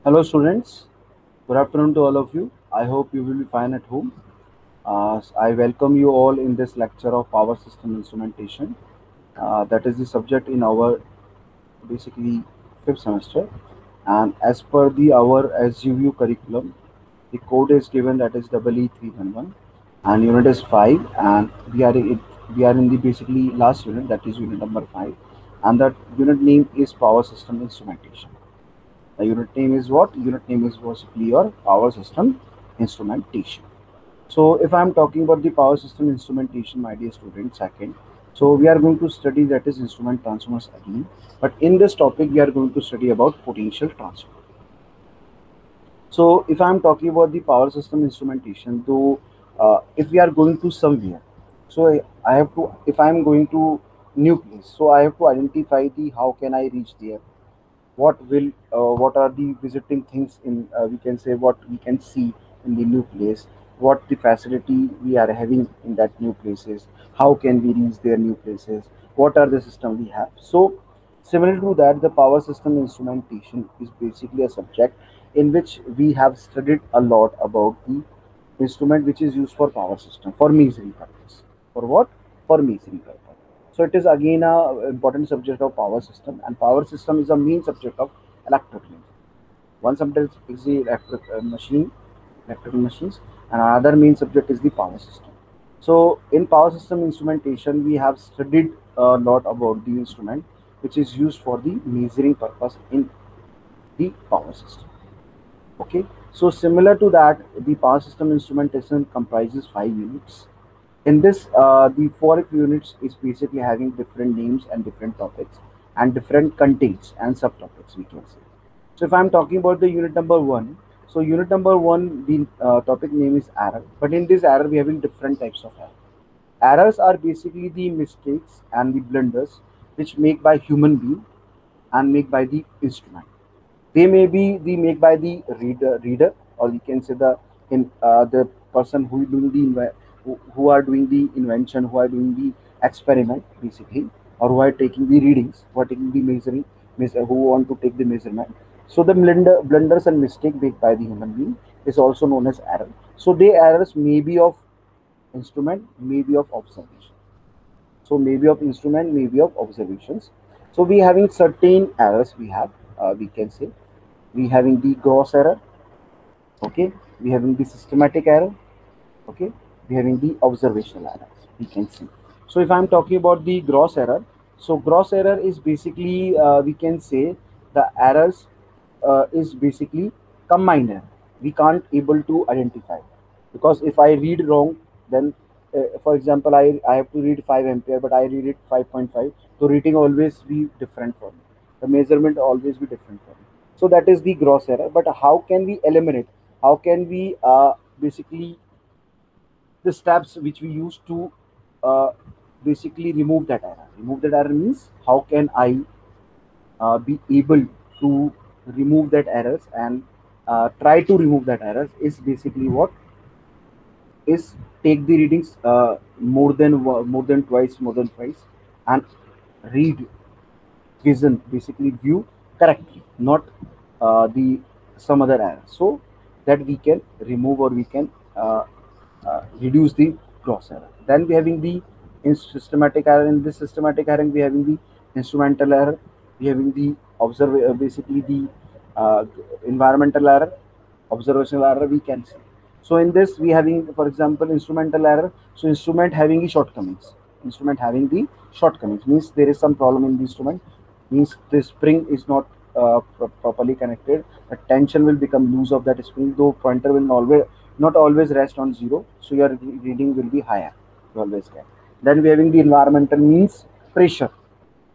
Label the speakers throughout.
Speaker 1: Hello students, good afternoon to all of you. I hope you will be fine at home. I welcome you all in this lecture of power system instrumentation. That is the subject in our basically fifth semester. And as per the our SUV curriculum, the code is given that is EE311 and unit is 5 and we are in the basically last unit, that is unit number 5, and that unit name is power system instrumentation. The unit name is what? Unit name is basically your power system instrumentation. So if I am talking about the power system instrumentation, my dear students, second, so we are going to study that is instrument transformers again. But in this topic, we are going to study about potential transfer. So if I am talking about the power system instrumentation, though, if we are going to somewhere, so I have to, if I am going to new place, so I have to identify the how can I reach there, what are the visiting things in, we can say, what we can see in the new place, what the facility we are having in that new places, how can we reach their new places, what are the system we have. So similar to that, the power system instrumentation is basically a subject in which we have studied a lot about the instrument which is used for power system for measuring purpose. For what? For measuring purpose. So it is again a important subject of power system, and power system is a main subject of electrical. One subject is the electrical machines, and another main subject is the power system. So in power system instrumentation, we have studied a lot about the instrument which is used for the measuring purpose in the power system. Okay, so similar to that, the power system instrumentation comprises 5 units. In this, the 4 units is basically having different names and different topics and different contents and subtopics, we can say. So if I'm talking about the unit number one, so unit number one, the topic name is error. But in this error, we having different types of error. Errors are basically the mistakes and the blunders which make by human being and make by the instrument. They may be the make by the reader, or we can say the person who doing who are doing the invention, who are doing the experiment basically, or who are taking the readings, who are taking the who want to take the measurement. So the blunders and mistake made by the human being is also known as error. So the errors may be of instrument, may be of observation. So maybe of instrument, maybe of observations. So we having certain errors we have, we can say we having the gross error, okay, we having the systematic error, okay, we having the observational errors, we can see. So if I'm talking about the gross error, so gross error is basically, we can say the errors is basically combined error. We can't able to identify, because if I read wrong, then for example, I have to read 5 ampere but I read it 5.5, so reading always be different for me, the measurement always be different for me. So that is the gross error. But how can we eliminate, how can we basically the steps which we use to uh, basically remove that error. Remove that error means how can I be able to remove that errors, and try to remove that errors is basically what is take the readings more than twice, more than twice, and read vision basically view correctly, not the some other error, so that we can remove or we can reduce the gross error. Then we having the in systematic error. In this systematic error, we having the instrumental error, we having the basically the uh, environmental error, observational error, we can see. So in this we having, for example, instrumental error. So instrument having the shortcomings. Instrument having the shortcomings means there is some problem in the instrument, means the spring is not properly connected. The tension will become loose of that spring, though pointer will not always rest on zero, so your reading will be higher. You always get. Then we having the environmental means pressure,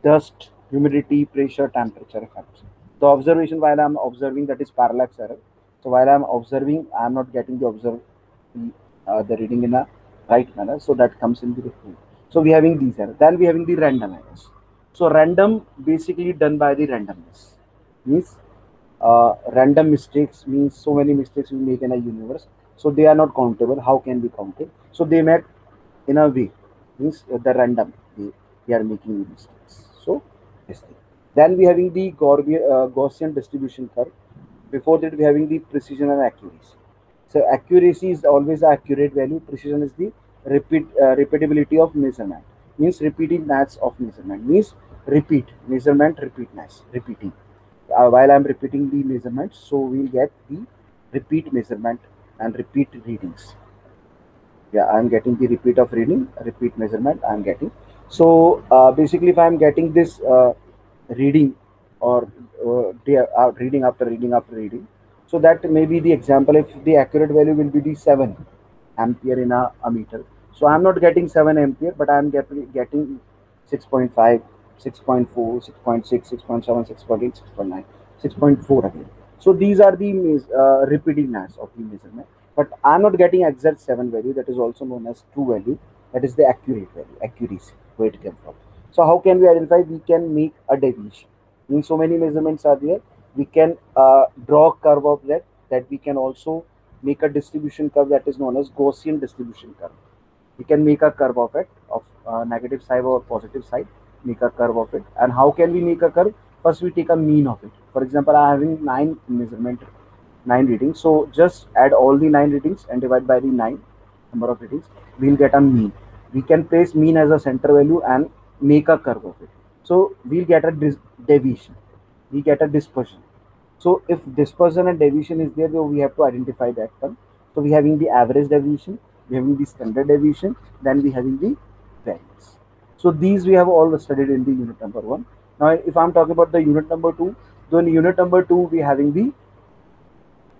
Speaker 1: dust, humidity, pressure, temperature effects. The observation while I'm observing, that is parallax error. So while I'm observing, I'm not getting the reading in a right manner. So that comes into the proof. So we having these errors. Then we having the random errors. So random basically done by the randomness. Means random mistakes means so many mistakes we make in a universe. So they are not countable. How can be counted? So they make in a way, means the random we are making the mistakes. So this thing. Then we having the Gaussian distribution curve. Before that, we having the precision and accuracy. So accuracy is always the accurate value. Precision is the repeatability of measurement. Means repeatedness of measurement. Means repeat measurement, repeating. While I'm repeating the measurements, so we'll get the repeat measurement and repeat readings. Yeah, I'm getting the repeat of reading, repeat measurement. I'm getting. So basically, if I'm getting this reading or reading after reading after reading, so that may be the example. If the accurate value will be the 7 ampere in a meter, so I'm not getting 7 ampere, but I'm getting 6.5, 6.4, 6.6, 6.7, 6.8, 6.9, 6.4 again. So these are the repeatedness of the measurement. But I'm not getting exact 7 value, that is also known as true value. That is the accurate value, accuracy, where it came from. So how can we identify? We can make a deviation. In so many measurements are there, we can draw a curve of that. That we can also make a distribution curve that is known as Gaussian distribution curve. We can make a curve of it, of negative side or positive side, make a curve of it. And how can we make a curve? First we take a mean of it. For example, I am having 9 readings, so just add all the 9 readings and divide by the 9 number of readings, we'll get a mean. We can place mean as a center value and make a curve of it. So we'll get a deviation, we get a dispersion. So if dispersion and deviation is there, then we have to identify that one. So we having the average deviation, we having the standard deviation, then we having the variance. So these we have all studied in the unit number 1. Now if I'm talking about the unit number 2, then in unit number 2 we having the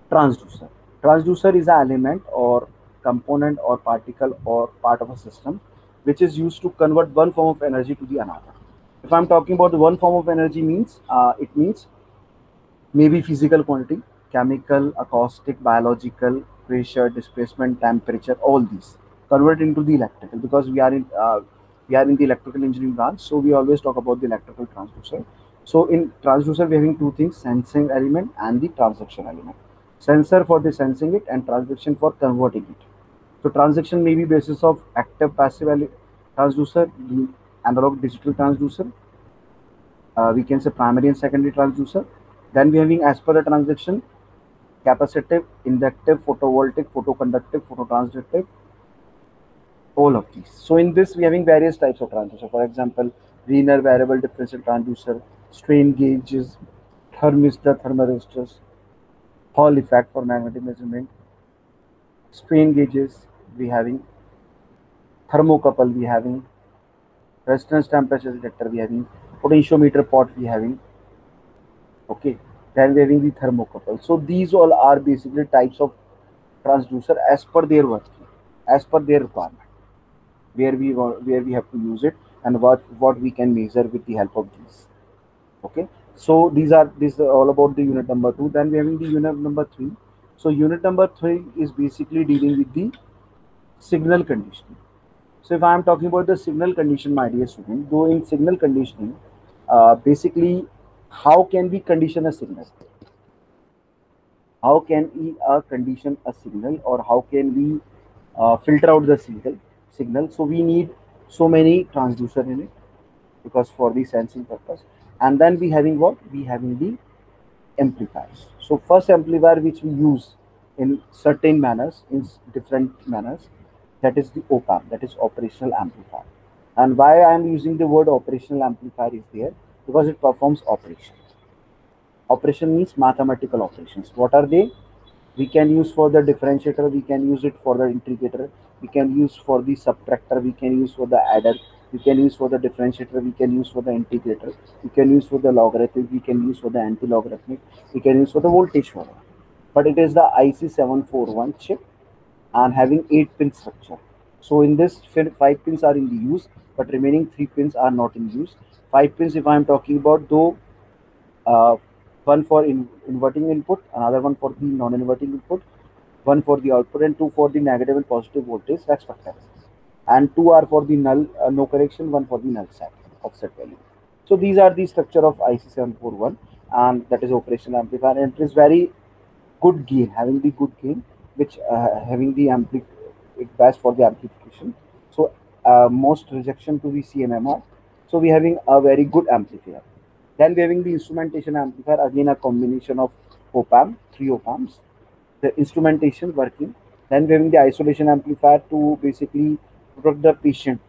Speaker 1: transducer. Transducer is an element or component or particle or part of a system which is used to convert one form of energy to the another. If I'm talking about the one form of energy, means it means maybe physical quantity, chemical, acoustic, biological, pressure, displacement, temperature, all these convert into the electrical, because we are in the electrical engineering branch, so we always talk about the electrical transducer. So in transducer we having two things: sensing element and the transaction element. Sensor for the sensing it and transaction for converting it. So transaction may be basis of active passive transducer, the analog digital transducer, we can say primary and secondary transducer. Then we having, as per the transaction, capacitive, inductive, photovoltaic, photoconductive, phototransductive, all of these. So in this we having various types of transducer. For example, linear variable differential transducer, strain gauges, thermistor, thermistors, Hall effect for magnetic measurement, strain gauges we having, thermocouple we having, resistance temperature detector we having, potentiometer pot we having. Okay, then we're having the thermocouple. So these all are basically types of transducer as per their working, as per their requirement, where we have to use it and what we can measure with the help of these. Okay, so these are all about the unit number 2. Then we're having the unit number 3. So unit number 3 is basically dealing with the signal conditioning. So if I am talking about the signal condition, my dear student, though in signal conditioning, basically, how can we condition a signal? How can we condition a signal, or how can we filter out the signal? So we need so many transducer in it, because for the sensing purpose. And then we having what? We having the amplifiers. So first amplifier which we use in certain manners, in different manners, that is the op-amp, that is operational amplifier. And why I am using the word operational amplifier is there, because it performs operation. Operation means mathematical operations. What are they? We can use for the differentiator, we can use it for the integrator, we can use for the subtractor, we can use for the adder, we can use for the differentiator, we can use for the integrator, we can use for the logarithmic, we can use for the anti-logarithmic, we can use for the voltage follower. But it is the IC741 chip and having 8 pin structure. So in this 5 pins are in the use, but remaining 3 pins are not in use. 5 pins if I am talking about, though uh, one for inverting input, another one for the non-inverting input, one for the output, and two for the negative and positive voltage respectively. And two are for the null, no correction, one for the null set, offset value. So these are the structure of IC741, and that is operational amplifier, and it is very good gain, having the good gain, which having the it best for the amplification. So most rejection to the CMMR. So we having a very good amplifier. Then we having the instrumentation amplifier, again a combination of op-amp, 3 op-amps, the instrumentation working. Then we having the isolation amplifier to basically protect the patient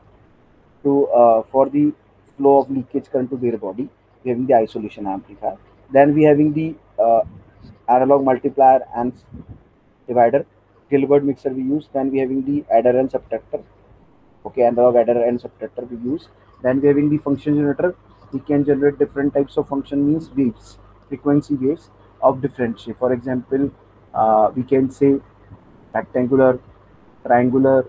Speaker 1: to for the flow of leakage current to their body. We having the isolation amplifier. Then we having the analog multiplier and divider. Gilbert mixer we use. Then we having the adder and subtractor. Okay, analog adder and subtractor we use. Then we having the function generator. We can generate different types of function, means waves, frequency waves of different shape. For example, we can say rectangular, triangular,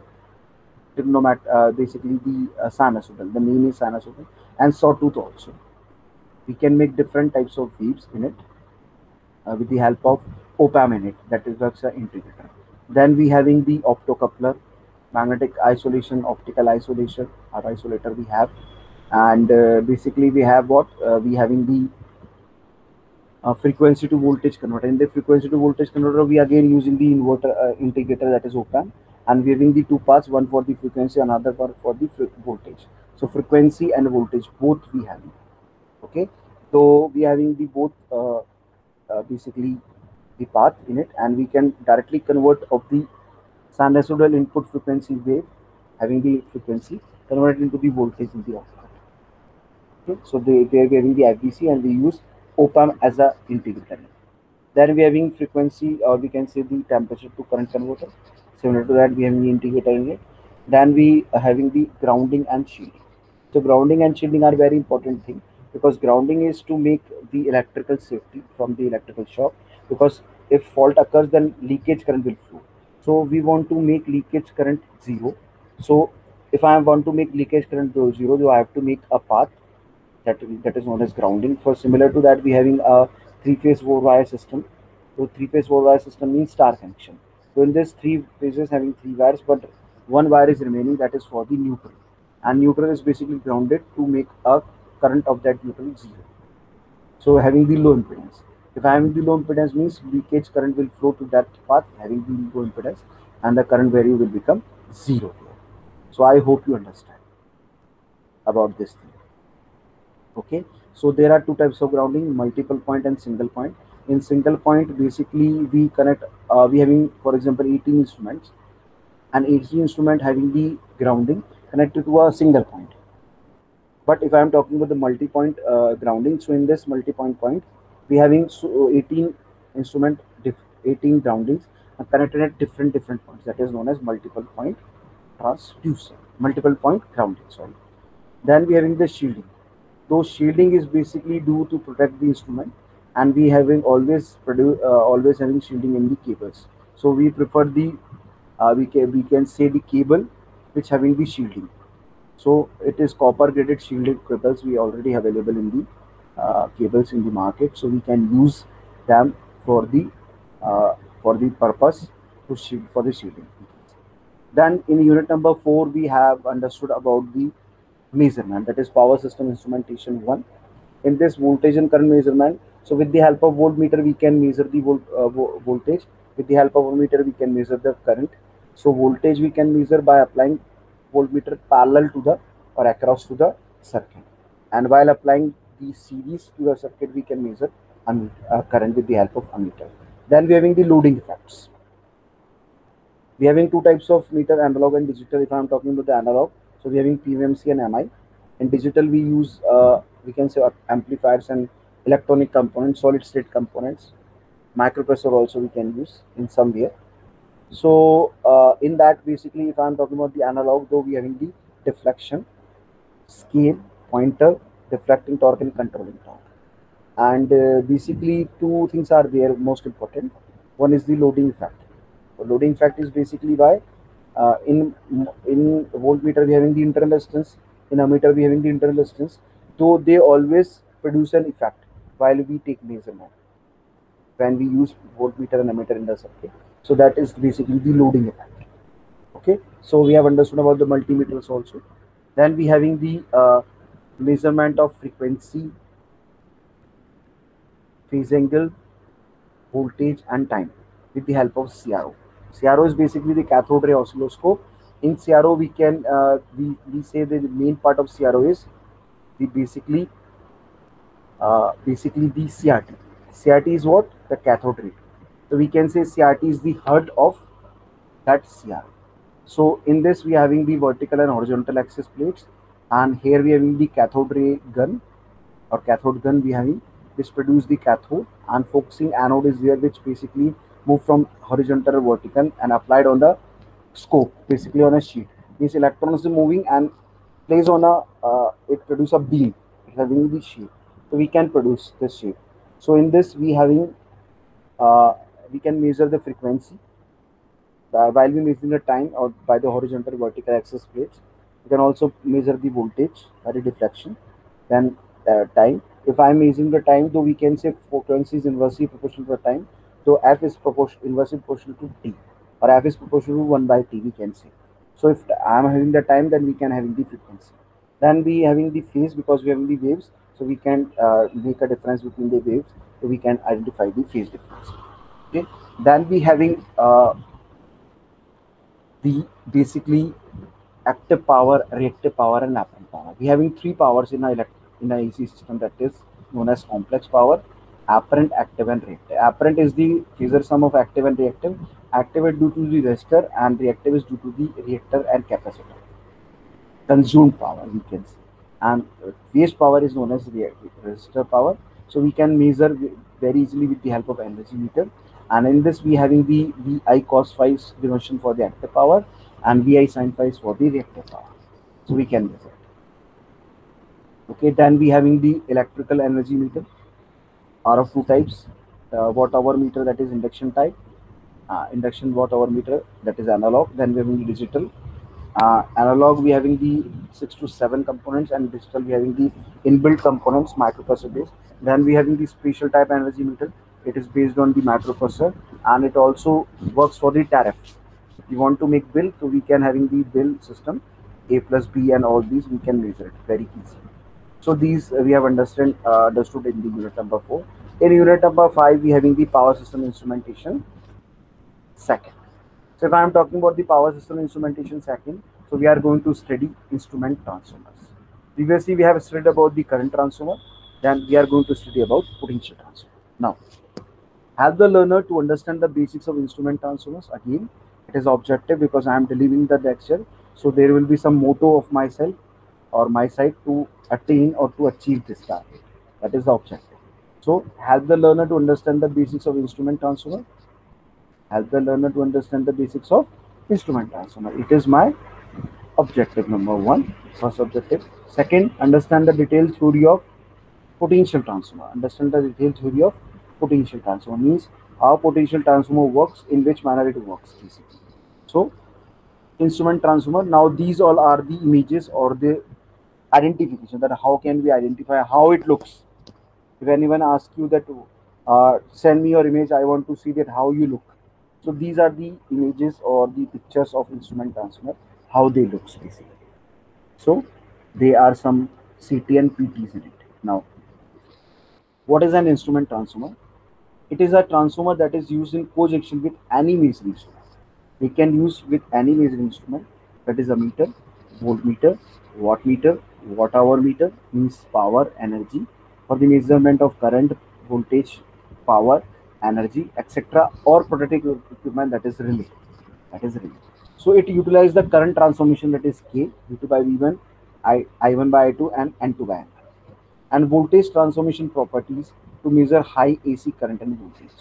Speaker 1: basically the sinusoidal. The name is sinusoidal, and sawtooth also. We can make different types of waves in it with the help of op-amp in it. That is works an integrator. Then we having the optocoupler, magnetic isolation, optical isolation, or isolator we have, and basically we have what we having the frequency to voltage converter. In the frequency to voltage converter, we again using the inverter integrator, that is op-amp, and we having the two parts, one for the frequency, another part for the voltage. So frequency and voltage both we having. Okay, so we having the both basically the path in it, and we can directly convert of the sinusoidal input frequency wave having the frequency converted into the voltage in the output. Okay, so they are having the FBC, and we use op-amp as a integrator. Then we are having frequency, or we can say the temperature to current converter. Similar to that, we have the integrator in it. Then we are having the grounding and shielding. So grounding and shielding are very important thing, because grounding is to make the electrical safety from the electrical shock. Because if fault occurs, then leakage current will flow. So we want to make leakage current zero. So if I want to make leakage current zero, so I have to make a path that is known as grounding. For similar to that, we having a three-phase four-wire system. So three-phase four-wire system means star connection. So in this three phases having three wires, but one wire is remaining, that is for the neutral, and neutral is basically grounded to make a current of that neutral zero. So having the low impedance. If I having the low impedance, means leakage current will flow to that path having the low impedance, and the current value will become zero here. So I hope you understand about this thing. Okay, so there are two types of grounding: multiple point and single point. In single point, basically we connect, we having, for example, 18 instruments, and 18 instrument having the grounding connected to a single point. But if I am talking about the multi-point grounding, so in this multi-point, we having 18 instrument, 18 groundings connected at different points. That is known as multiple point transducer, multiple point grounding. Sorry. Then we having the shielding. So shielding is basically due to protect the instrument, and we having always having shielding in the cables. So we prefer the we can say the cable which having the shielding. So it is copper graded shielded cables we already available in the cables in the market. So we can use them for the purpose to shield for the shielding. Then in unit number 4, we have understood about the measurement, that is power system instrumentation 1. In this voltage and current measurement, so with the help of voltmeter we can measure the voltage. With the help of voltmeter we can measure the current. So voltage we can measure by applying voltmeter parallel to the or across to the circuit, and while applying the series to the circuit we can measure current with the help of ammeter. Then we having the loading effects. We having two types of meter, analog and digital. If I am talking about the analog, so we having PMMC and MI. In digital, we use we can say amplifiers and electronic components, solid state components. Microprocessor also we can use in some way. So in that, basically, if I am talking about the analog, though, we having the deflection, scale, pointer, deflecting torque, and controlling torque. And basically two things are there most important. One is the loading effect. The loading effect is basically why in voltmeter we having the internal resistance, in ammeter we having the internal resistance, though they always produce an effect while we take measurement when we use voltmeter and ammeter in the circuit. So that is basically the loading effect. Okay, so we have understood about the multimeters also. Then we having the measurement of frequency, phase angle, voltage, and time with the help of CRO. CRO is basically the cathode ray oscilloscope. In CRO, we can we say the main part of CRO is the basically the CRT. CRT is what? the cathode ray. So we can say CRT is the heart of that CR. So in this we are having the vertical and horizontal axis plates, and here we are having the cathode ray gun or cathode gun we having, which produce the cathode, and focusing anode is there, which basically move from horizontal or vertical and applied on the scope, basically on a sheet. These electrons are moving and placed on a it produce a beam. It's having the shape, so we can produce this shape. So in this we having we can measure the frequency while we measuring the time or by the horizontal vertical axis plates. You can also measure the voltage by the deflection, then time. If I am measuring the time, though we can say frequency is inversely proportional to the time, so f is inversely proportional to t, or f is proportional to 1 by t, we can say. So if I am having the time, then we can having the frequency. Then we having the phase, because we having the waves, so we can make a difference between the waves, so we can identify the phase difference. Okay. Then we having the basically active power, reactive power, and apparent power. We having three powers in a AC system, that is known as complex power, apparent, active, and reactive. Apparent is the phasor sum of active and reactive. Active is due to the resistor, and reactive is due to the reactor and capacitor. Consumed power, we can say. And waste power is known as resistor power. So we can measure very easily with the help of energy meter. And in this we having the VI cos phi dimension for the active power, and VI sin phi for the reactive power. So we can measure. Okay, then we having the electrical energy meter, are of two types. Watt hour meter, that is induction type. Induction watt hour meter, that is analog. Then we having the digital. Analog we having the 6 to 7 components, and digital we having the inbuilt components, microprocessor based. Then we having the special type energy meter. It is based on the microprocessor, and it also works for the tariff. If you want to make bill, so we can having the bill system, A plus B, and all these we can measure it very easily. So these we have understood in the unit number 4. In unit number 5, we having the power system instrumentation second. So if I am talking about the power system instrumentation second, so we are going to study instrument transformers. Previously we have studied about the current transformer, then we are going to study about potential transformer. Now, help the learner to understand the basics of instrument transformers. Again, it is objective because I am delivering the lecture, so there will be some motto of myself or my side to attain or to achieve this target. That is the objective. So help the learner to understand the basics of instrument transformer. Help the learner to understand the basics of instrument transformer. It is my objective number 1, first objective. Second, understand the detailed theory of potential transformer. Understand the detailed theory of potential transformer means how potential transformer works, in which manner it works basically. So instrument transformer, now these all are the images or the identification, that how can we identify how it looks. If anyone asks you that send me your image, I want to see that how you look. So these are the images or the pictures of instrument transformer, how they looks basically. So they are some CT and PTs in it. Now, what is an instrument transformer? It is a transformer that is used in conjunction with any measuring instrument. We can use with any measuring instrument, that is a meter, voltmeter, wattmeter, watt hour meter means power, energy, for the measurement of current, voltage, power, energy, etc., or protective equipment, that is relay. That is relay. So it utilizes the current transformation, that is K, V2 by V1, I1 by I2, and N2 by N, and voltage transformation properties to measure high AC current and voltage.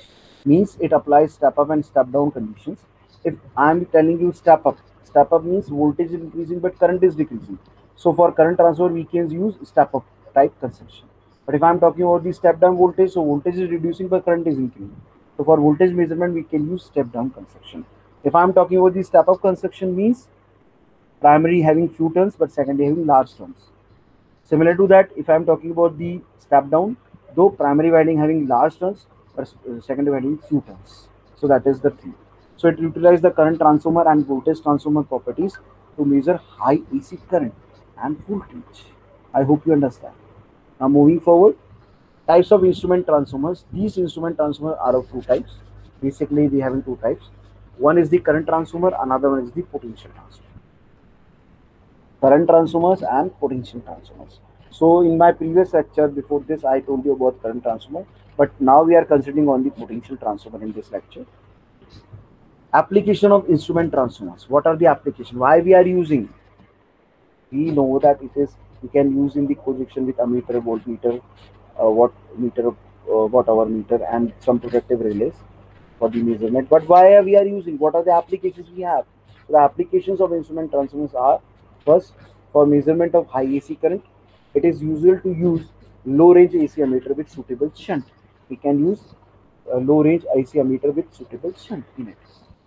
Speaker 1: Means it applies step up and step down conditions. If I am telling you step up means voltage is increasing but current is decreasing. So for current transfer we can use step up type conception. But if I am talking about the step down voltage, so voltage is reducing but current is increasing. So for voltage measurement we can use step down conception. If I am talking about the step up conception means primary having few turns but secondary having large turns. Similar to that, if I am talking about the step down, though primary winding having large turns, but secondary winding few turns. So that is the thing. So it utilizes the current transformer and voltage transformer properties to measure high AC current and voltage. I hope you understand. Now moving forward, types of instrument transformers. These instrument transformers are of two types. Basically, we have two types. One is the current transformer, another one is the potential transformer. Current transformers and potential transformers. So in my previous lecture before this, I told you about current transformer. But now we are considering on the potential transformer in this lecture. Application of instrument transformers. What are the application? Why we are using? We know that it is, we can use in the conjunction with ammeter, voltmeter, watt meter, watt hour meter, and some protective relays for the measurement. But why are we are using? What are the applications we have? So the applications of instrument transformers are: first, for measurement of high AC current, it is usual to use low range AC ammeter with suitable shunt. We can use a low range AC ammeter with suitable shunt in it.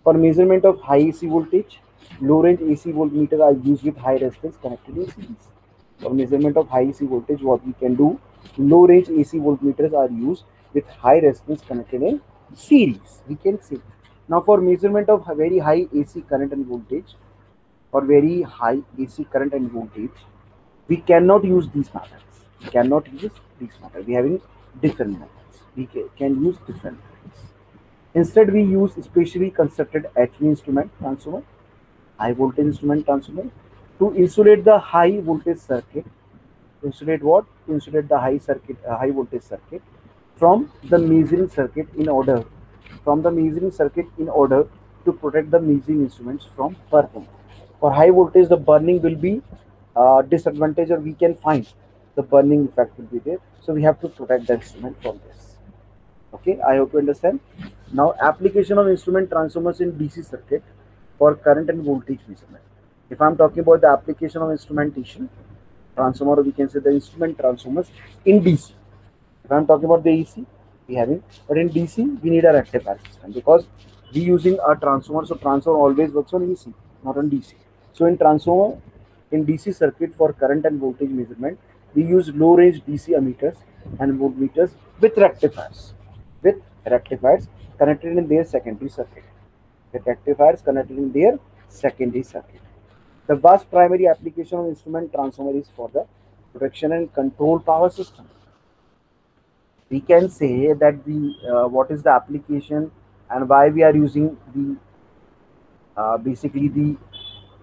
Speaker 1: For measurement of high AC voltage, low range AC voltmeter are used with high resistance connected in series. For measurement of high AC voltage, what we can do, low range AC voltmeters are used with high resistance connected in series. We can see. Now for measurement of very high AC current and voltage, for very high AC current and voltage, we cannot use these methods. We cannot use these methods. We are having different methods. We can use different methods. Instead, we use specially constructed HV instrument transformer, high voltage instrument transformer, to insulate the high voltage circuit. Insulate what? Insulate the high voltage circuit from the measuring circuit in order, to protect the measuring instruments from burning. For high voltage, the burning will be disadvantage, or we can find the burning effect will be there. So we have to protect the instrument from this. Okay, I hope you understand. Now, application of instrument transformers in DC circuit for current and voltage measurement. If I'm talking about the application of instrumentation transformer, we can say the instrument transformers in DC. If I'm talking about the AC, we have it, but in DC we need a rectifier system, because we using a transformer. So transformer always works on AC, not on DC. So in transformer, in DC circuit for current and voltage measurement, we use low range DC ammeters and voltmeters with rectifiers, with rectifiers connected in their secondary circuit. With rectifiers connected in their secondary circuit. The vast primary application of instrument transformer is for the protection and control power system. We can say that the what is the application and why we are using the basically the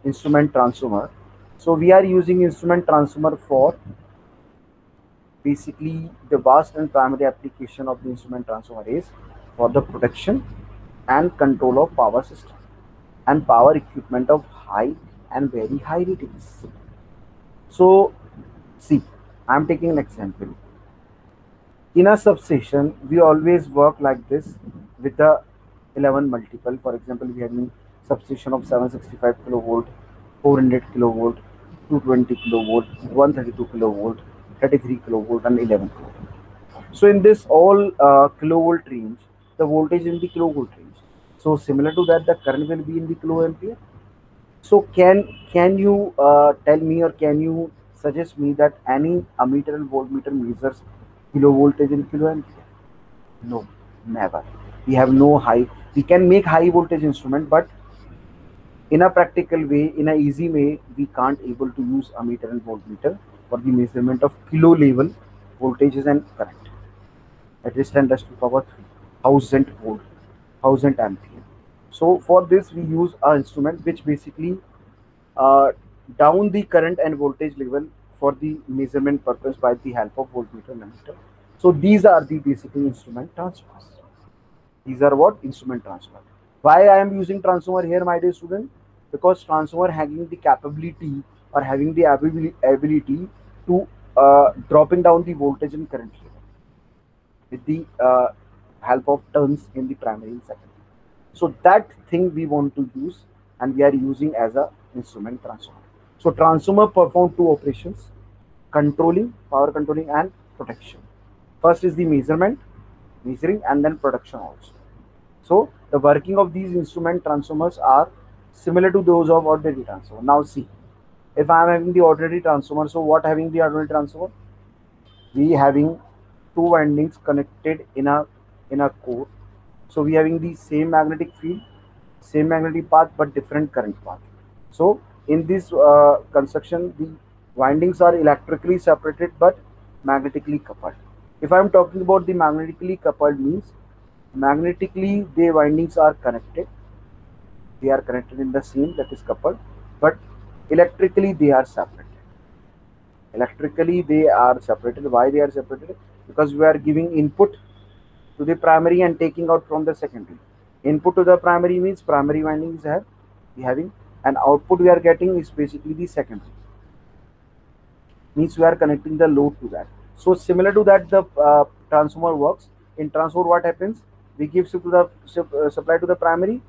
Speaker 1: instrument transformer. So we are using instrument transformer for basically the vast and primary application of the instrument transformer is for the protection and control of power system and power equipment of high and very high ratings. So see, I am taking an example. In a substation, we always work like this with the 11 multiple. For example, we have a substation of 765 kilovolt, 400 kilovolt, 220 kilovolt, 132 kilovolt, 33 kilovolt, and 11 kilovolt. So in this all kilovolt range, the voltage in the kilovolt range. So similar to that, the current will be in the kiloampere. So can you tell me, or can you suggest me that any ammeter and voltmeter measures kilo voltage in kiloampere? No, never. We have no high. We can make high voltage instrument, but in a practical way, in a easy way, we can't able to use ammeter and voltmeter for the measurement of kilo level voltages and current. That is 10 raised to power 3, 1000 volt, 1000 ampere. So for this, we use our instrument which basically uh, down the current and voltage level for the measurement purpose by the help of voltmeter and ammeter. So these are the basically instrument transformers. These are what? Instrument transformer. Why I am using transformer here, my dear student? Because transformer having the capability or having the ability to dropping down the voltage and current level with the help of turns in the primary and secondary. So that thing we want to use, and we are using as a instrument transformer. So transformer perform two operations: controlling, power controlling, and protection. First is the measuring, and then production also. So the working of these instrument transformers are similar to those of ordinary transformer. Now see, if I am having the ordinary transformer, so what having the ordinary transformer? We having two windings connected in a core. So we having the same magnetic field, same magnetic path, but different current path. So in this construction, the windings are electrically separated but magnetically coupled. If I am talking about the magnetically coupled, means magnetically the windings are connected. They are connected in the same, that is coupled, but electrically they are separated. Electrically they are separated. Why they are separated? Because we are giving input to the primary and taking out from the secondary. Input to the primary means primary winding is having, and output we are getting is basically the secondary, means we are connecting the load to that. So similar to that, the transformer works. In transformer, what happens? We give to the supply to the primary,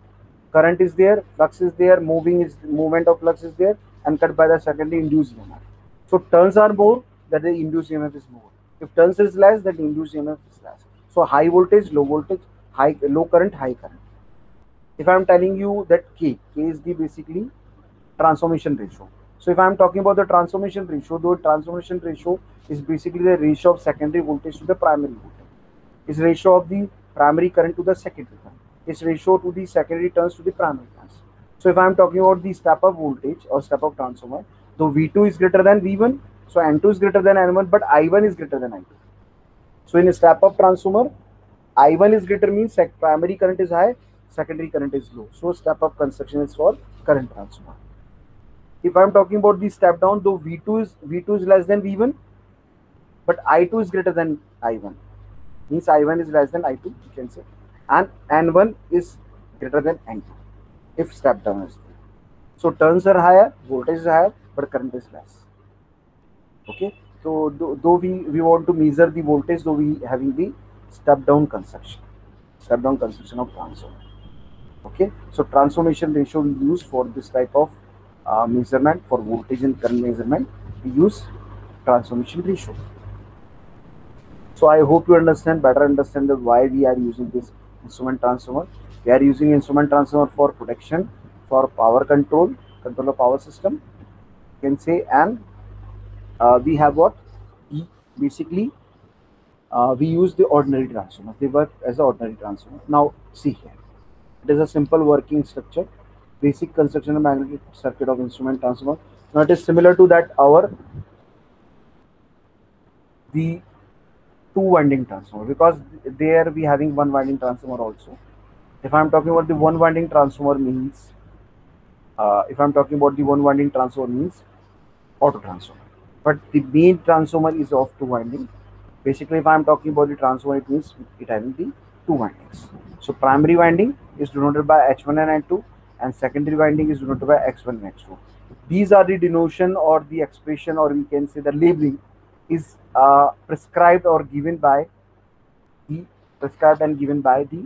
Speaker 1: current is there, flux is there, movement of flux is there, and cut by the secondary induced EMF. So turns are more, that the induced EMF is more. If turns is less, then induced EMF is less. So high voltage, high low current, high current. If I am telling you that K is the basically transformation ratio. So if I am talking about the transformation ratio, the transformation ratio is basically the ratio of secondary voltage to the primary voltage. Is ratio of the primary current to the secondary current. Is ratio to the secondary turns to the primary turns. So if I am talking about the step up voltage or step up transformer, the V2 is greater than V1, so N2 is greater than N1, but I1 is greater than I2. So in a step up transformer, I1 is greater means primary current is high, secondary current is low. So step up construction is for current transformer. If I am talking about the step down, though V2 is less than V1, but I2 is greater than I1. Means I1 is less than I2, you can say, and N1 is greater than N2 if step down is there. So turns are higher, voltage is higher, but current is less. Okay, so though we want to measure the voltage, though we having the step down construction of transformer. Okay, so transformation ratio we use for this type of measurement for voltage and current measurement. We use transformation ratio. So I hope you better understand why we are using this instrument transformer. We are using instrument transformer for protection, for power control of power system, you can say, and we have what? Basically, we use the ordinary transformer. They work as an ordinary transformer. Now see here, it is a simple working structure, basic construction of magnetic circuit of instrument transformer. Now it is similar to that the two winding transformer, because there we having one winding transformer also. If I am talking about the one winding transformer means, auto transformer, but the main transformer is of two winding. Basically, if I am talking about the transformer, it means it having the two windings. So primary winding is denoted by H1 and N2, and secondary winding is denoted by X1 and X2. These are the denotion or the expression, or we can say the labeling is prescribed and given by the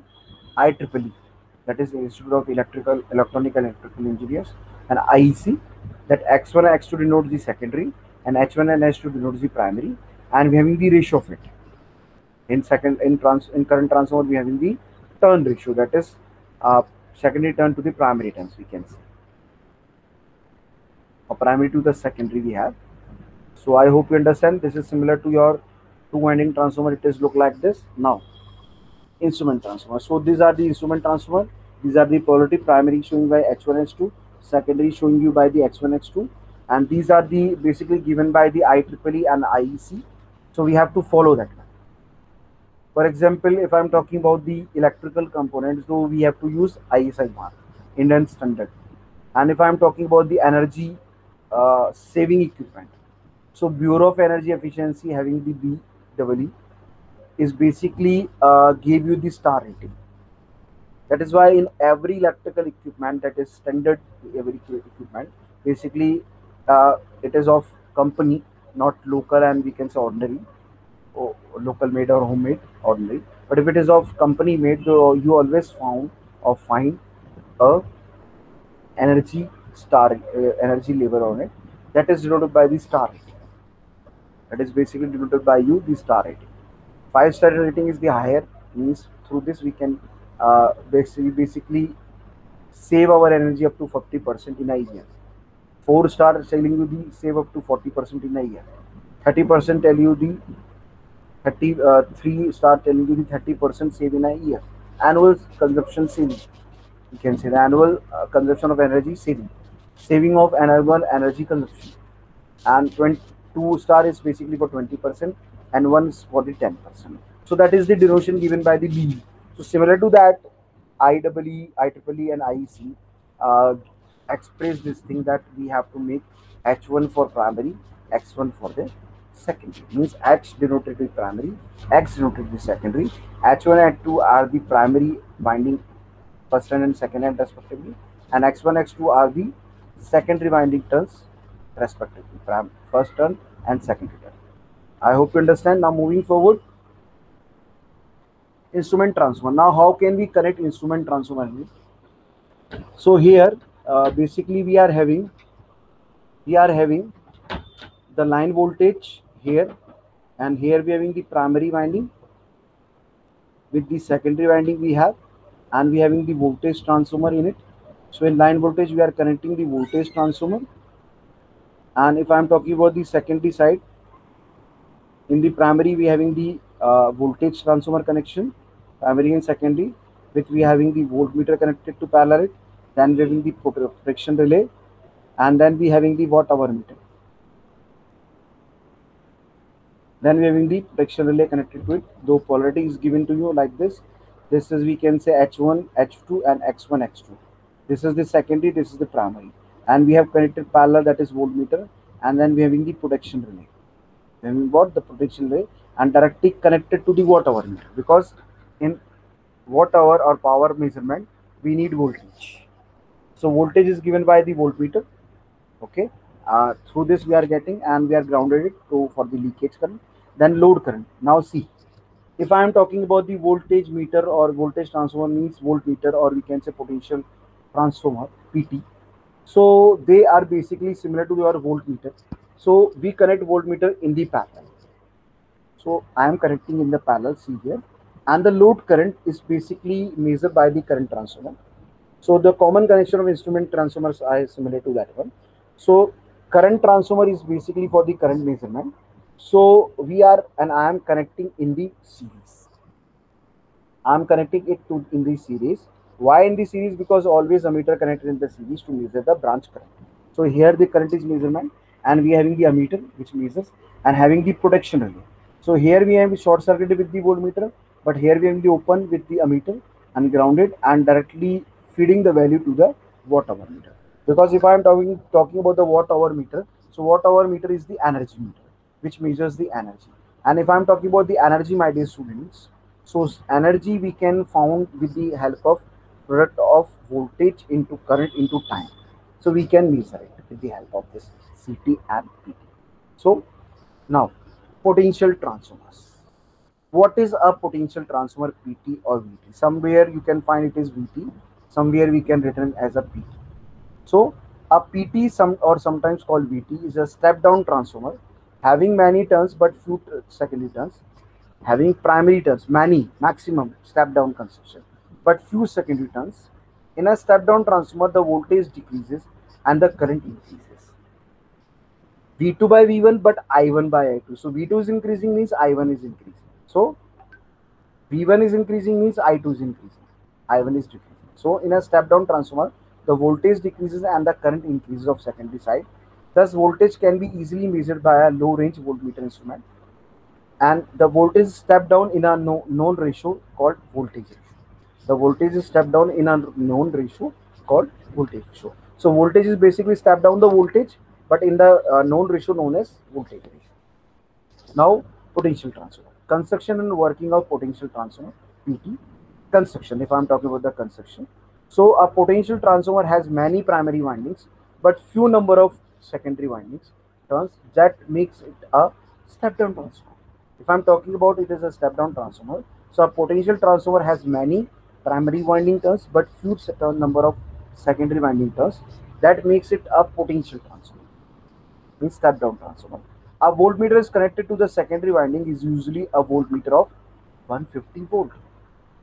Speaker 1: IEEE, that is the Institute of Electronic and Electrical Engineers, and IEC, that X1 and X2 denotes the secondary, and H1 and H2 denotes the primary, and we having the ratio of it. In current transformer, we having the turn ratio, that is secondary turn to the primary turns, we can say, or primary to the secondary we have. So I hope you understand. This is similar to your two winding transformer. It is look like this. Now instrument transformer. So these are the instrument transformer. These are the polarity, primary showing by H1 H2, secondary showing you by the X1 X2, and these are the basically given by the IEEE and IEC. So we have to follow that one. For example, if I am talking about the electrical components, so we have to use ISI mark, Indian standard. And if I am talking about the energy saving equipment, so Bureau of Energy Efficiency having the BEE is basically gave you the star rating. That is why in every electrical equipment, that is standard every equipment, basically it is of company, not local, and we can say ordinary, or local made or homemade, ordinary. But if it is of company made, you always find a energy level on it, that is denoted by the star rating. That is basically denoted by you the star rating. 5-star rating is the higher, means through this we can basically save our energy up to 40% in a year. 4-star telling you the save up to 40% in a year. 30% tell you the 3-star telling you the 30% save in a year. Annual consumption saving, you can say the annual consumption of energy saving of annual energy consumption. And 2-star is basically for 20%, and 1 is for the 10%. So that is the denotation given by the BE. So similar to that, IEEE and IEC express this thing, that we have to make H1 for primary, X1 for the secondary. Means H denoted the primary, X denoted the secondary. H1 and H2 are the primary winding first turn and second hand respectively, and X1, X2 are the secondary winding turns respectively, first turn and secondary turn. I hope you understand. Now moving forward, instrument transformer. Now how can we connect instrument transformer? So here basically we are having the line voltage here, and here we are having the primary winding with the secondary winding we have, and we having the voltage transformer in it. So in line voltage we are connecting the voltage transformer, and if I am talking about the secondary side, in the primary we having the voltage transformer connection, primary and secondary, which we having the voltmeter connected to parallel it, then we having the protection relay, and then we having the watt hour meter. Then we having the protection relay connected to it, though polarity is given to you like this. This is, we can say, H1, H2 and X1, X2. This is the secondary, this is the primary. And we have connected parallel, that is voltmeter, and then we having the protection relay. Then we got the protection relay and directly connected to the watt hour meter, because in watt hour or power measurement we need voltage. So voltage is given by the voltmeter. Okay, through this we are getting, and we are grounded it to for the leakage current. Then load current. Now see, if I am talking about the voltage meter or voltage transformer, means voltmeter, or we can say potential transformer, PT. So they are basically similar to your voltmeter. So we connect voltmeter in the parallel. So I am connecting in the parallel, see here, and the load current is basically measured by the current transformer. So the common connection of instrument transformers are similar to that one. So current transformer is basically for the current measurement. So we are, and I am connecting in the series. I am connecting it to in the series. Why in the series? Because always ammeter connected in the series to measure the branch current. So here the current is measurement, and we having the ammeter which measures, and having the protection relay. So here we have short circuited with the voltmeter, but here we have the open with the ammeter and grounded, and directly feeding the value to the watt hour meter. Because if I am talking about the watt hour meter, so watt hour meter is the energy meter which measures the energy. And if I am talking about the energy, my dear students, so energy we can found with the help of product of voltage into current into time. So we can measure it with the help of this CT and PT. So now potential transformers. What is a potential transformer, PT or VT? Somewhere you can find it is VT, somewhere we can written as a PT. So a PT, sometimes called VT, is a step down transformer having many turns but few secondary turns, having primary turns, many maximum step down consumption, but few secondary turns. In a step down transformer, the voltage decreases and the current increases. V2 by V1, but I1 by I2. So V2 is increasing means I1 is increasing. So V1 is increasing means I2 is increasing. I1 is decreasing. So in a step down transformer, the voltage decreases and the current increases of secondary side. Thus, voltage can be easily measured by a low range voltmeter instrument, and the voltage is stepped down in a known ratio called voltage ratio. The voltage is stepped down in a known ratio called voltage ratio. So voltage is basically step down the voltage, but in the known ratio known as voltage ratio. Now potential transformer. Construction and working of potential transformer, PT. Construction, if I am talking about the construction. So a potential transformer has many primary windings, but few number of secondary windings turns, that makes it a step down transformer. If I am talking about it as a step down transformer, so a potential transformer has many primary winding turns but few number of secondary winding turns, that makes it a potential transformer, means step down transformer. A voltmeter is connected to the secondary winding is usually a voltmeter of 150 volt.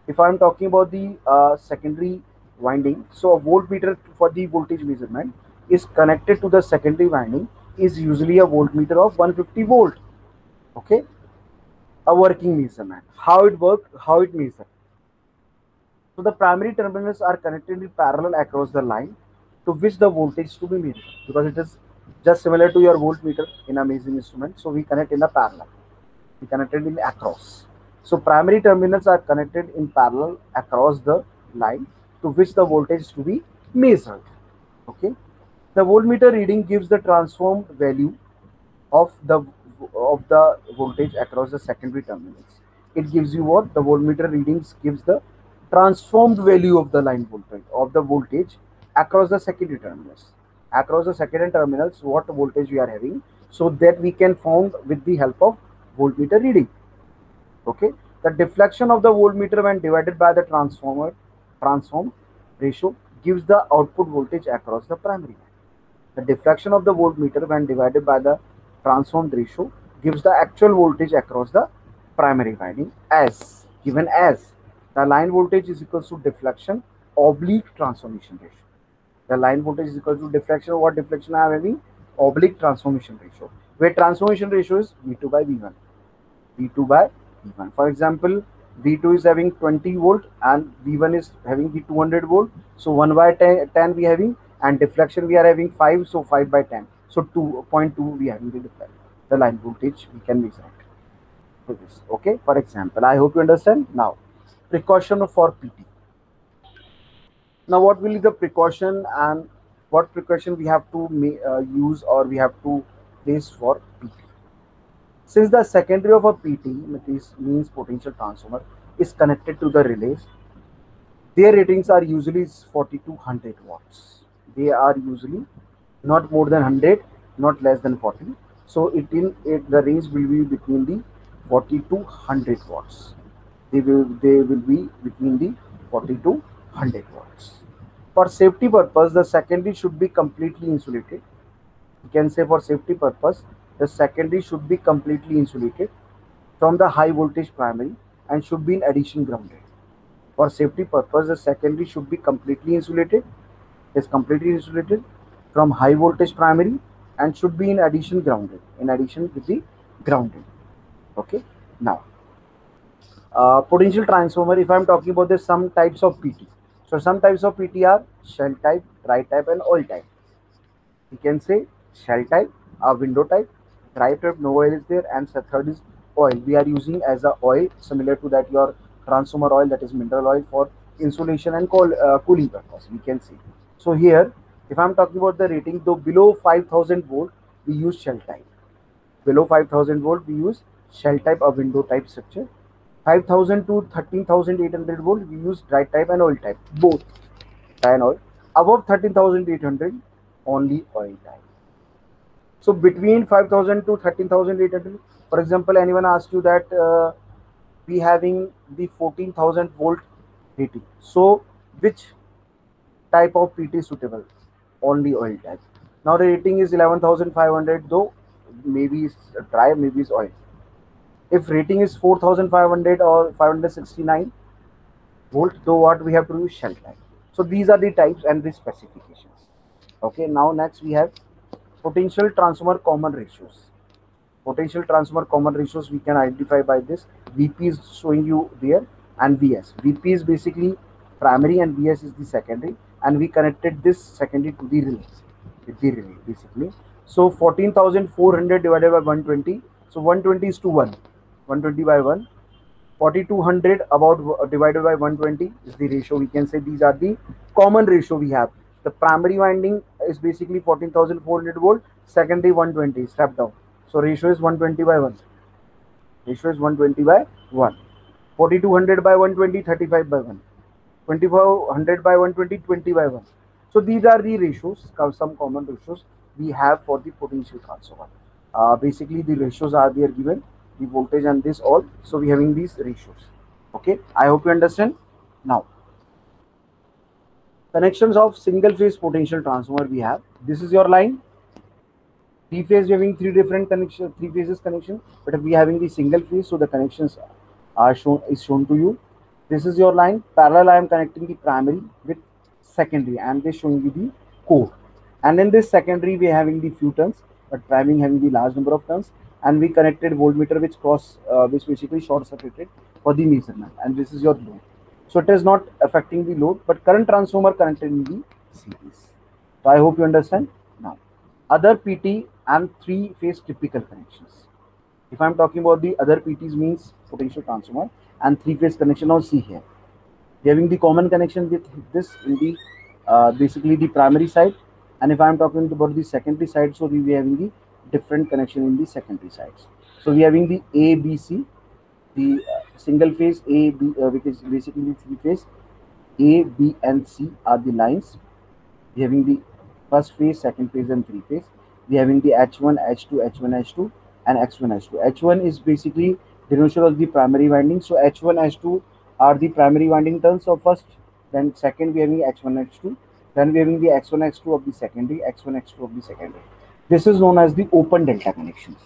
Speaker 1: If I am talking about the secondary winding, so a voltmeter for the voltage measurement is connected to the secondary winding is usually a voltmeter of 150 volt. Okay, a working measurement. How it works, how it measures. So the primary terminals are connected in parallel across the line to which the voltage to be measured, because it is just similar to your voltmeter in a measuring instrument. So we connect in a parallel. We connected in across. So primary terminals are connected in parallel across the line to which the voltage is to be measured. Okay. The voltmeter reading gives the transformed value of the of the voltage across the secondary terminals. It gives you what? The voltmeter readings gives the transformed value of the line voltage across the secondary terminals. Across the secondary terminals, what voltage we are having, so that we can found with the help of voltmeter reading. Okay, the deflection of the voltmeter when divided by the transform ratio gives the output voltage across the primary line. The deflection of the voltmeter when divided by the transformed ratio gives the actual voltage across the primary winding as given as the line voltage is equal to deflection oblique transformation ratio. The line voltage is equal to deflection. What deflection I am having? Oblique transformation ratio, where transformation ratio is V2 by V1. V2 by V1. For example, V2 is having 20 volt and V1 is having the 200 volt. So 1 by 10 we are having, and deflection we are having 5. So 5 by 10. So 2.2 we are having the deflection. The line voltage we can measure it for this. Okay. For example, I hope you understand. Now, precaution for PT. Now, what will be the precaution and what precaution we have to use or we have to place for PT? Since the secondary of a PT, means potential transformer, is connected to the relays, their ratings are usually 40 to 100 watts. They are usually not more than 100, not less than 40. So the range will be between the 40 to 100 watts. They will be between the 40 to 100 watts. For safety purpose, the secondary should be completely insulated. You can say for safety purpose, the secondary should be completely insulated from the high voltage primary and should be in addition grounded. For safety purpose, the secondary should be completely insulated, from high voltage primary and should be in addition grounded, in addition with the grounding. Okay. Now, potential transformer, if I am talking about this, some types of PT. So some types of PT are shell type, dry type and oil type. You can say shell type, a window type, dry type, no oil is there, and third is oil. We are using as a oil similar to that your transformer oil, that is mineral oil, for insulation and cooling purpose, we can see. So here, if I am talking about the rating, though below 5000 volt, we use shell type. Below 5000 volt, we use shell type, a window type structure. 5000 to 13,800 volt, we use dry type and oil type, both dry and oil. Above 13,800, only oil type. So between 5000 to 13,800, for example, anyone asks you that we having the 14,000 volt rating. So which type of PT is suitable? Only oil type. Now the rating is 11,500, though maybe it's dry, maybe it's oil. If rating is 4,500 or 569 volt, though what we have to use shell type. So these are the types and the specifications. Okay, now next we have potential transformer common ratios. Potential transformer common ratios we can identify by this. VP is showing you there, and VS. VP is basically primary and VS is the secondary, and we connected this secondary to the relay, with the relay basically. So 14,400 divided by 120. So 120 is to 1. 120 by 1. 4200 about divided by 120 is the ratio. We can say these are the common ratio we have. The primary winding is basically 14,400 volt, secondary 120, step down. So ratio is 120 by 1. Ratio is 120 by 1. 4200 by 120, 35 by 1. 2400 by 120, 20 by 1. So these are the ratios, some common ratios we have for the potential transformer. Basically the ratios are there given, the voltage and this all. So we having these ratios. Okay, I hope you understand. Now, connections of single phase potential transformer we have. This is your line. Three phase, we having three different connection, three phases connection, but if we having the single phase, so the connections are shown to you. This is your line. Parallel, I am connecting the primary with secondary, and they showing you the core. And in this secondary, we are having the few turns, but primary having the large number of turns, and we connected voltmeter which basically short circuited for the measurement. And this is your load. So it is not affecting the load, but current transformer connected in the series. So I hope you understand. Now, other PT and three phase typical connections. If I am talking about the other PTs, means potential transformer and three phase connection, now see here. We having the common connection with this in the basically the primary side, and if I am talking about the secondary side, so we are having the different connection in the secondary sides. So we having the A, B, C, the single phase A, B, which is basically the three phase A, B, and C are the lines. We having the first phase, second phase, and three phase. We having the H1, H2, H1, H2, and X1, H2. H1 is basically denotation of the primary winding. So H1, H2 are the primary winding turns of first. Then second we having H1, H2. Then we having the X1, X2 of the secondary, X1, X2 of the secondary. This is known as the open delta connections.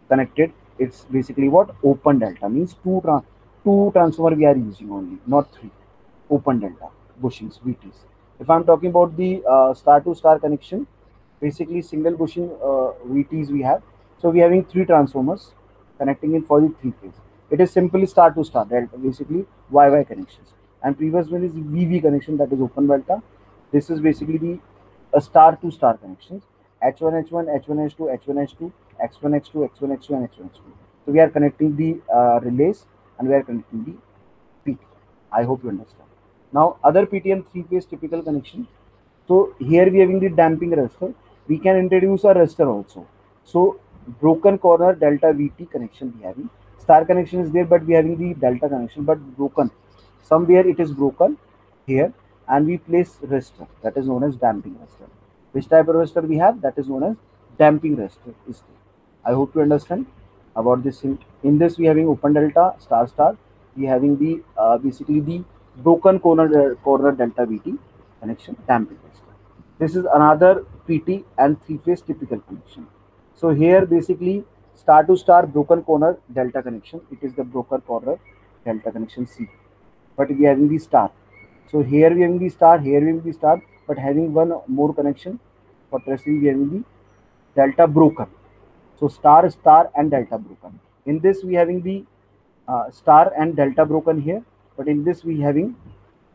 Speaker 1: Connected, it's basically what open delta means. Two transformer we are using only, not three. Open delta bushings, VTs. If I'm talking about the star to star connection, basically single bushing VTs we have. So we having three transformers connecting in for the three phase. It is simply star to star delta, basically YY connections. And previous one is VV connection, that is open delta. This is basically the star to star connections. H1 H1 H1 H2 H1 H2 X1 X2 X1 X2 and X1 X2. So we are connecting the relays and we are connecting the PT. I hope you understand. Now other PTM three phase typical connection. So here we having the damping resistor. We can introduce a resistor also. So broken corner delta VT connection we having. Star connection is there, but we having the delta connection, but broken. Somewhere it is broken here, and we place resistor, that is known as damping resistor. Which type of resistor we have? That is known as damping resistor is there. I hope you understand about this. In this we having open delta, star star. We having the basically the broken corner delta VT connection, damping resistor. This is another PT and three phase typical connection. So here basically star to star broken corner delta connection. It is the broken corner delta connection C. But we are having the star. So here we are having the star, here we are having the star, but having one more connection. For tertiary we are having the delta broken. So star, star, and delta broken. In this we having the star and delta broken here, but in this we having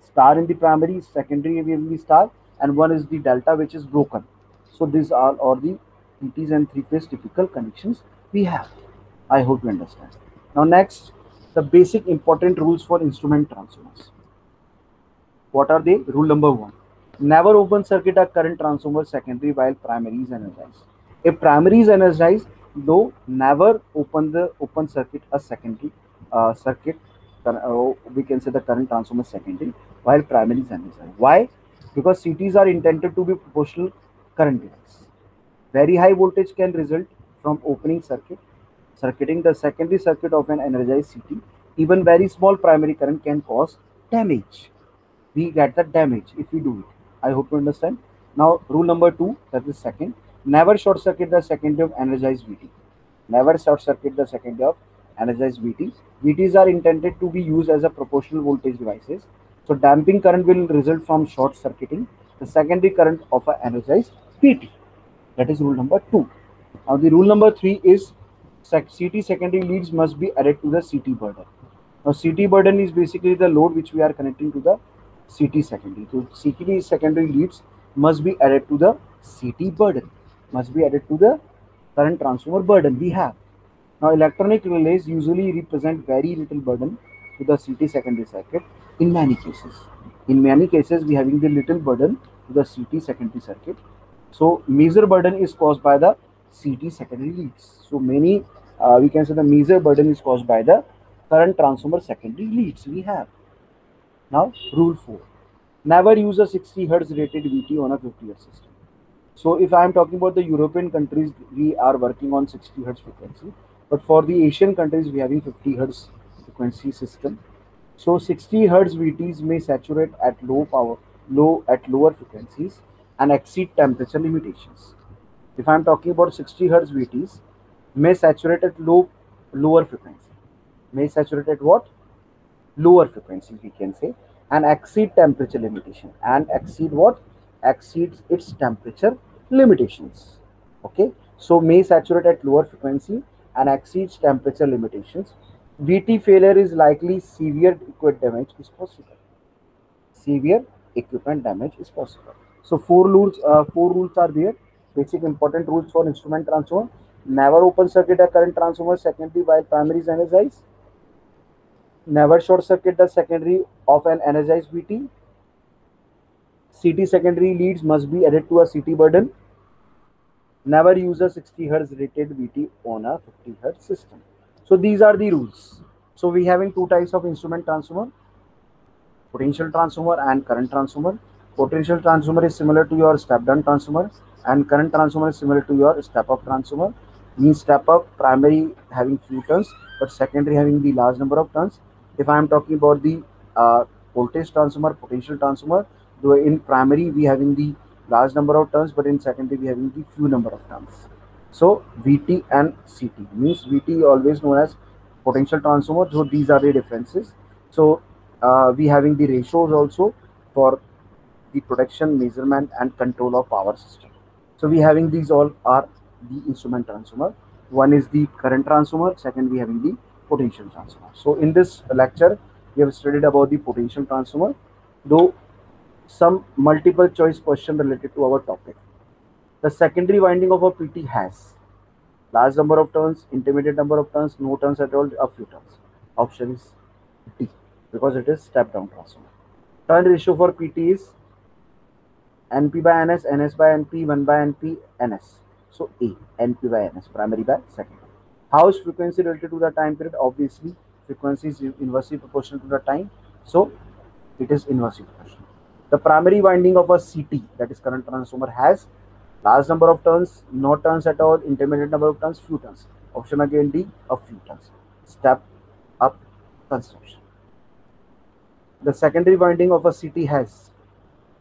Speaker 1: star in the primary, secondary we having the star, and one is the delta which is broken. So these are all the PTs and three phase typical connections we have. I hope you understand. Now next, the basic important rules for instrument transformers. What are they? Rule number one: never open circuit a current transformer secondary while primary is energized. If primary is energized, though, never open circuit a secondary circuit. We can say the current transformer secondary while primary is energized. Why? Because CTs are intended to be proportional current device. Very high voltage can result from opening circuiting the secondary circuit of an energized CT. Even very small primary current can cause damage. We get the damage if we do it. I hope you understand. Now rule number two, that is second: never short circuit the secondary of energized VT. Never short circuit the secondary of energized VT. VTs are intended to be used as a proportional voltage devices. So damping current will result from short circuiting the secondary current of an energized VT. That is rule number two. Now the rule number three is CT secondary leads must be added to the CT burden. Now CT burden is basically the load which we are connecting to the CT secondary. So CT secondary leads must be added to the CT burden, must be added to the current transformer burden we have. Now electronic relays usually represent very little burden to the CT secondary circuit in many cases. In many cases we having the little burden to the CT secondary circuit. So major burden is caused by the CT secondary leads. So many we can say the major burden is caused by the current transformer secondary leads we have. Now rule 4: never use a 60 Hz rated VT on a 50 Hz system. So if I am talking about the European countries, we are working on 60 Hz frequency, but for the Asian countries we are having 50 Hz frequency system. So 60 Hz VTs may saturate at lower frequencies and exceed temperature limitations. If I am talking about 60 Hz VTs, may saturate at lower frequency. May saturate at what? Lower frequency we can say, and exceed temperature limitation. And exceed what? Exceeds its temperature limitations. Okay, so may saturate at lower frequency and exceeds temperature limitations. VT failure is likely, severe equipment damage is possible. Severe equipment damage is possible. So four rules are there. Basic important rules for instrument transformer: never open circuit a current transformer secondary while primary is energized. Never short circuit the secondary of an energized VT. CT secondary leads must be added to a CT burden. Never use a 60 hertz rated VT on a 50 hertz system. So these are the rules. So we having two types of instrument transformer, potential transformer and current transformer. Potential transformer is similar to your step down transformer, and current transformer is similar to your step up transformer. Means step up primary having few turns, but secondary having the large number of turns. If I am talking about the uh, voltage transformer, potential transformer, though in primary we having the large number of turns, but in secondary we having the few number of turns. So VT and CT means VT always known as potential transformer. So these are the differences. So we having the ratios also for the production, measurement and control of power system. So we having these all are the instrument transformer. One is the current transformer, second we having the potential transformer. So in this lecture we have studied about the potential transformer, though some multiple choice question related to our topic. The secondary winding of a PT has large number of turns, intermediate number of turns, no turns at all, a few turns. Option is D because it is step down transformer. Turn ratio for PT is NP by NS, NS by NP, 1 by NP, NS. So A, NP by NS, primary by secondary. How is frequency related to the time period? Obviously, frequency is inversely proportional to the time. So it is inversely proportional. The primary winding of a CT, that is current transformer, has large number of turns, no turns at all, intermediate number of turns, few turns. Option again D, a few turns. Step up construction. The secondary winding of a CT has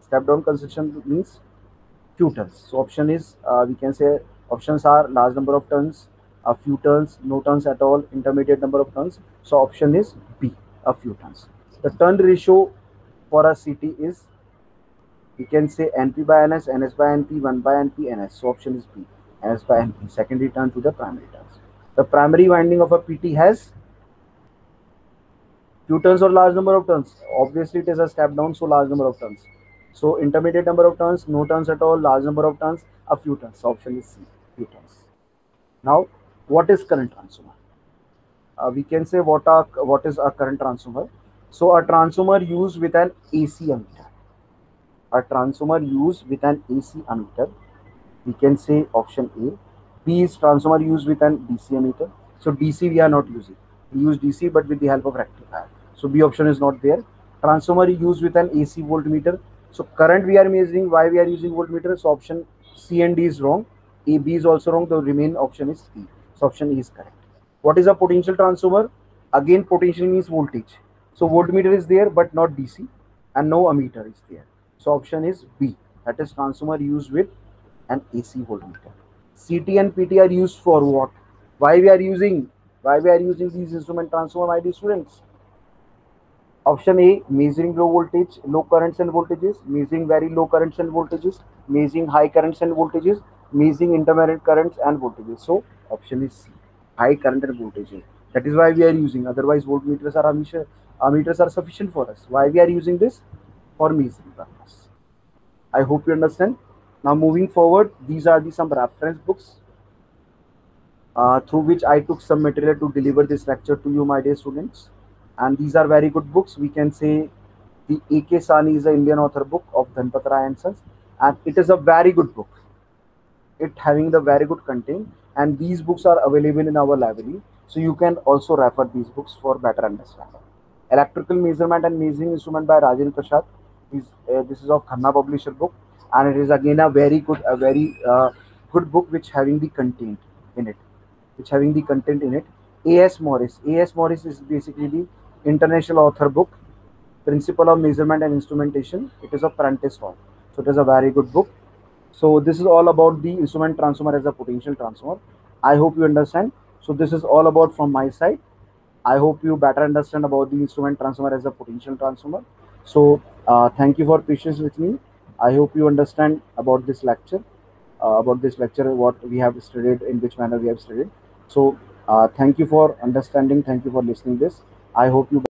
Speaker 1: step down construction means few turns. So option is we can say options are large number of turns, a few turns, no turns at all, intermediate number of turns. So option is B, a few turns. The turn ratio for a CT is we can say NP by NS, NS by NP, 1 by NP, NS. So option is B, NS by NP, secondary turn to the primary turns. The primary winding of a PT has few turns or large number of turns. Obviously it is a step down, so large number of turns. So intermediate number of turns, no turns at all, large number of turns, a few turns. So option is C, few turns. Now, what is current transformer? We can say what is a current transformer. So a transformer used with an AC ammeter. A transformer used with an AC ammeter. We can say option A. B is transformer used with an DC ammeter. So DC we are not using. We use DC but with the help of rectifier. So B option is not there. Transformer used with an AC voltmeter. So current we are measuring. Why we are using voltmeter? So option C and D is wrong. A, B is also wrong. The remaining option is E. So option E is correct. What is a potential transformer? Again, potential means voltage. So voltmeter is there but not DC, and no ammeter is there. So option is B. That is transformer used with an AC voltmeter. CT and PT are used for what? Why we are using? Why we are using these instrument transformer, my dear students? Option A, measuring low voltage, low currents and voltages, measuring very low currents and voltages, measuring high currents and voltages, measuring intermediate currents and voltages. So option is C, high current and voltages. That is why we are using. Otherwise, ammeters are sufficient for us. Why we are using this? For measuring purpose. I hope you understand. Now moving forward, these are some reference books through which I took some material to deliver this lecture to you, my dear students. And these are very good books. We can say the A.K. Sani is an Indian author book of Dhanpat Rai and Sons, and it is a very good book. It having the very good content, and these books are available in our library, so you can also refer these books for better understanding. Electrical Measurement and Measuring Instrument by Rajendra Prasad. This is of Khanna Publisher book, and it is again a very good book which having the content in it. A.S. Morris. A.S. Morris is basically the international author book, Principle of Measurement and Instrumentation. It is of Prentice Hall. So it is a very good book. So this is all about the instrument transformer as a potential transformer. I hope you understand. So this is all about from my side. I hope you better understand about the instrument transformer as a potential transformer. So thank you for patience with me. I hope you understand about this lecture. What we have studied, in which manner we have studied. So thank you for understanding. Thank you for listening this. I hope you